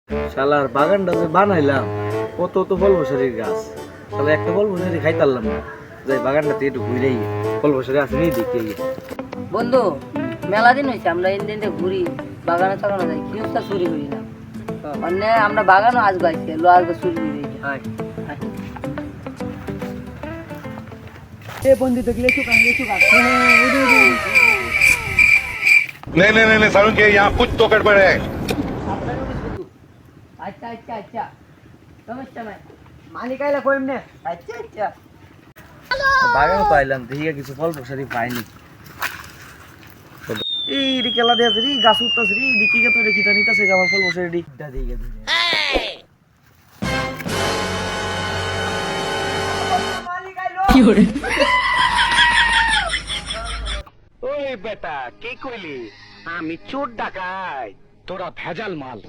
শালার বাগানটা যে বানাইলাম কত তো ফল বসারির গাছ, শালা একটা ফল বসারি খাইতারলাম না। যাই বাগানটাতে একটু ঘুরে ফল বসারি আছে নিয়ে দেখতে গিয়ে। বন্ধু মেলা দিন হয়েছে আমরা ইন্ডিয়ানতে ঘুরি, বাগানে চালানো যাই কিউসটা চুরি করি না। মানে আমরা বাগানও আজ গাইছি লো আজকে চুরি করি এ বন্ধু দেখলে नहीं नहीं नहीं नहीं सारुण के यहाँ कुछ तो गड़बड़ है। আচ্ছা আচ্ছা আচ্ছা সমস্যা নাই, মালিক আইলা কইম নে। আচ্ছা আচ্ছা বাগান পাইলাম দেখি কিছু ফল বসারি পাইনি। এই রে কেলা দেয়া রে গাছ উঠতাছে রে দেখি কে তো রে কিতা নিতাছে আমার ফল বসারি রে দা দেই গে। মালিক আইলো কি হরে ওই বেটা কি কইলি? আমি চোর ডাকাই, তোরা ভেজাল মাল।